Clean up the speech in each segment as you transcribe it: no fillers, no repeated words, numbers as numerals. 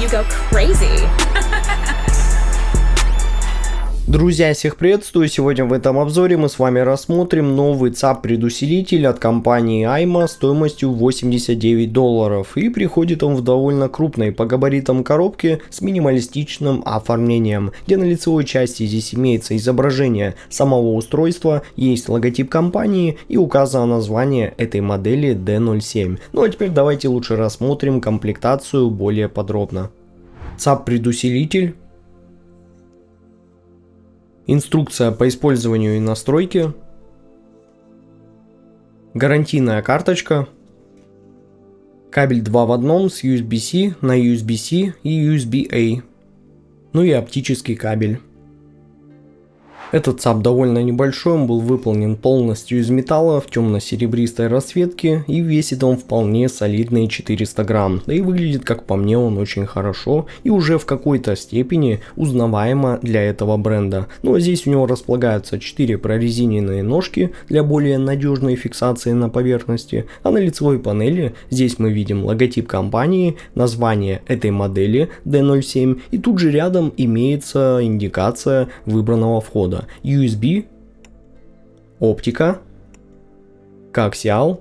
you go crazy. Друзья, всех приветствую! Сегодня в этом обзоре мы с вами рассмотрим новый ЦАП-предусилитель от компании Ayma стоимостью $89. И приходит он в довольно крупной по габаритам коробке с минималистичным оформлением, где на лицевой части здесь имеется изображение самого устройства, есть логотип компании и указано название этой модели D07. Ну а теперь давайте лучше рассмотрим комплектацию более подробно. ЦАП-предусилитель. Инструкция по использованию и настройке, гарантийная карточка, кабель 2 в 1 с USB-C на USB-C и USB-A, ну и оптический кабель. Этот ЦАП довольно небольшой, он был выполнен полностью из металла в темно-серебристой расцветке и весит он вполне солидные 400 грамм. Да и выглядит, как по мне, он очень хорошо и уже в какой-то степени узнаваемо для этого бренда. Ну а здесь у него располагаются 4 прорезиненные ножки для более надежной фиксации на поверхности, а на лицевой панели здесь мы видим логотип компании, название этой модели D07 и тут же рядом имеется индикация выбранного входа. USB, оптика, коаксиал.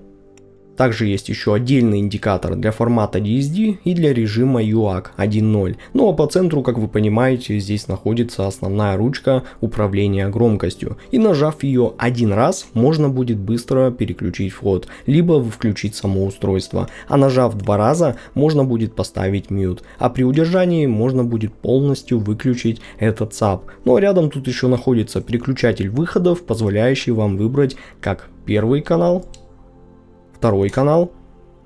Также есть еще отдельный индикатор для формата DSD и для режима UAC 1.0. Ну а по центру, как вы понимаете, здесь находится основная ручка управления громкостью. И нажав ее один раз, можно будет быстро переключить вход, либо включить само устройство. А нажав 2 раза, можно будет поставить mute. А при удержании можно будет полностью выключить этот ЦАП. Ну а рядом тут еще находится переключатель выходов, позволяющий вам выбрать как первый канал, второй канал,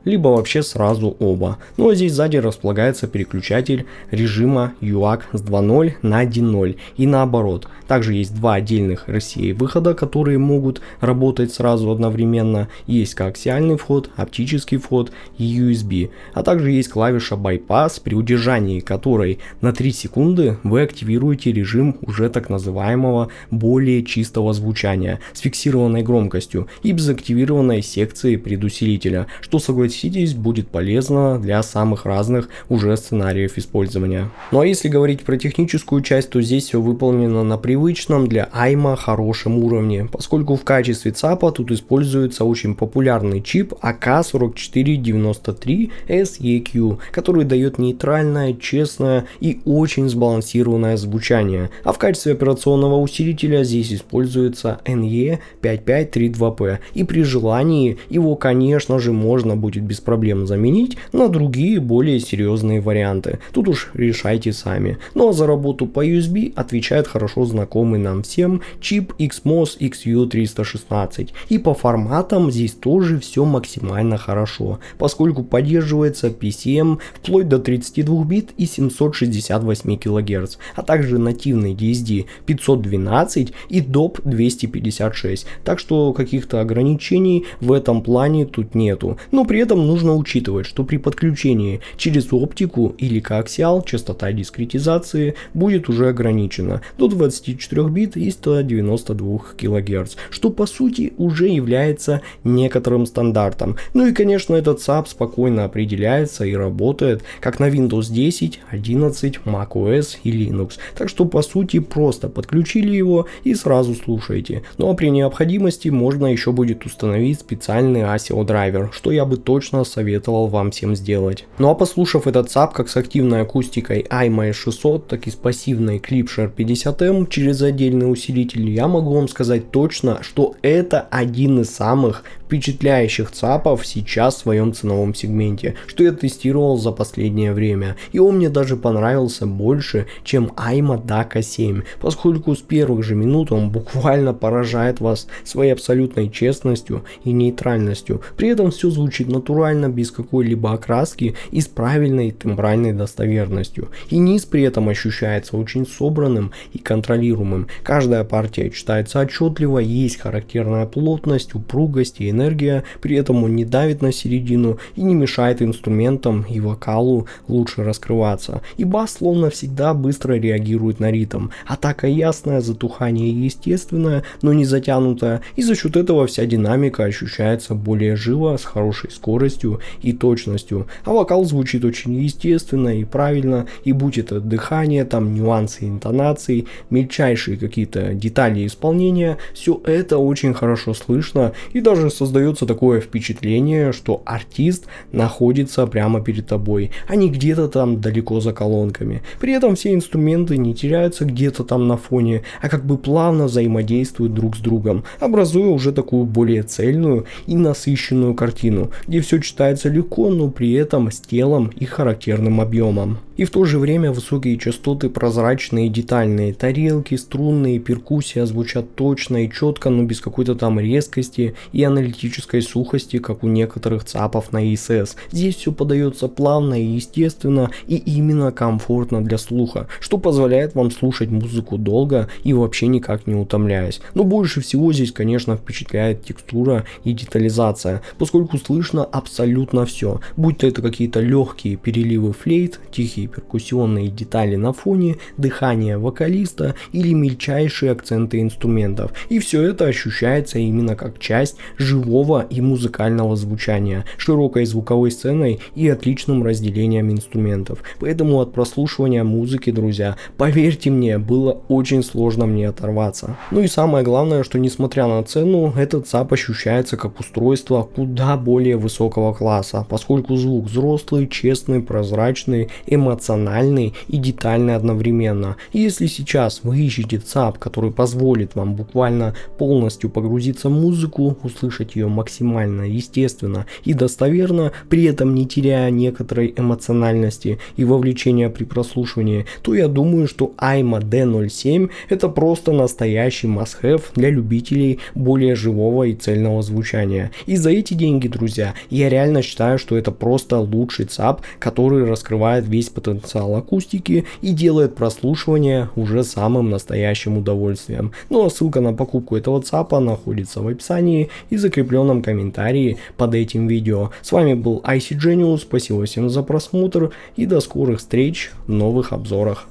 либо вообще сразу оба. Ну а здесь сзади располагается переключатель режима UAC с 2.0 на 1.0 и наоборот. Также есть два отдельных RCA выхода, которые могут работать сразу одновременно. Есть коаксиальный вход, оптический вход и USB. А также есть клавиша Bypass, при удержании которой на 3 секунды вы активируете режим уже так называемого более чистого звучания с фиксированной громкостью и без активированной секции предусилителя, что, согласитесь, будет полезно для самых разных уже сценариев использования. Ну а если говорить про техническую часть, то здесь все выполнено на привычном для Ayma хорошем уровне, поскольку в качестве ЦАПа тут используется очень популярный чип AK4493SEQ, который дает нейтральное, честное и очень сбалансированное звучание. А в качестве операционного усилителя здесь используется NE5532P, и при желании его, конечно же, можно будет без проблем заменить на другие более серьезные варианты. Тут уж решайте сами. Ну а за работу по USB отвечает хорошо знакомый нам всем чип XMOS XU316. И по форматам здесь тоже все максимально хорошо, поскольку поддерживается PCM вплоть до 32 бит и 768 кГц, а также нативный DSD 512 и DOP 256. Так что каких-то ограничений в этом плане тут нету. Но при этом нужно учитывать, что при подключении через оптику или коаксиал частота дискретизации будет уже ограничена до 24 бит и 192 кГц, что по сути уже является некоторым стандартом. Ну и конечно этот ЦАП спокойно определяется и работает как на Windows 10, 11, macOS и Linux. Так что по сути просто подключили его и сразу слушаете. Ну а при необходимости можно еще будет установить специальный ASIO драйвер, что я бы точно советовал вам всем сделать. Ну а послушав этот ЦАП как с активной акустикой Ayma S600, так и с пассивной Klipschere 50M через отдельный усилитель, я могу вам сказать точно, что это один из самых впечатляющих ЦАПов сейчас в своем ценовом сегменте, что я тестировал за последнее время. И он мне даже понравился больше, чем Ayma DACA 7, поскольку с первых же минут он буквально поражает вас своей абсолютной честностью и нейтральностью. При этом все звучит натурально, без какой-либо окраски и с правильной тембральной достоверностью. И низ при этом ощущается очень собранным и контролируемым. Каждая партия читается отчетливо, есть характерная плотность, упругость и энергия, при этом он не давит на середину и не мешает инструментам и вокалу лучше раскрываться. И бас словно всегда быстро реагирует на ритм. Атака ясная, затухание естественное, но не затянутое, и за счет этого вся динамика ощущается более живо, с хорошей скоростью скоростью и точностью. А вокал звучит очень естественно и правильно, и будь это дыхание, там нюансы интонаций, мельчайшие какие-то детали исполнения, все это очень хорошо слышно, и даже создается такое впечатление, что артист находится прямо перед тобой, а не где-то там далеко за колонками. При этом все инструменты не теряются где-то там на фоне, а как бы плавно взаимодействуют друг с другом, образуя уже такую более цельную и насыщенную картину, где все читается легко, но при этом с телом и характерным объемом. И в то же время высокие частоты прозрачные и детальные, тарелки, струнные, перкуссия звучат точно и четко, но без какой-то там резкости и аналитической сухости, как у некоторых ЦАПов на ESS. Здесь все подается плавно и естественно, и именно комфортно для слуха, что позволяет вам слушать музыку долго и вообще никак не утомляясь. Но больше всего здесь, конечно, впечатляет текстура и детализация, поскольку слышно абсолютно все, будь то это какие-то легкие переливы флейт, тихие перкуссионные детали на фоне, дыхание вокалиста или мельчайшие акценты инструментов. И все это ощущается именно как часть живого и музыкального звучания, широкой звуковой сценой и отличным разделением инструментов. Поэтому от прослушивания музыки, друзья, поверьте мне, было очень сложно мне оторваться. Ну и самое главное, что несмотря на цену, этот ЦАП ощущается как устройство куда более высокого класса, поскольку звук взрослый, честный, прозрачный, эмоциональный и детальный одновременно. И если сейчас вы ищете ЦАП, который позволит вам буквально полностью погрузиться в музыку, услышать ее максимально естественно и достоверно, при этом не теряя некоторой эмоциональности и вовлечения при прослушивании, то я думаю, что AIMA D07 это просто настоящий must-have для любителей более живого и цельного звучания. И за эти деньги, друзья, я реально считаю, что это просто лучший ЦАП, который раскрывает весь потенциал акустики и делает прослушивание уже самым настоящим удовольствием. Ну а ссылка на покупку этого ЦАПа находится в описании и закрепленном комментарии под этим видео. С вами был IC Genius, спасибо всем за просмотр и до скорых встреч в новых обзорах.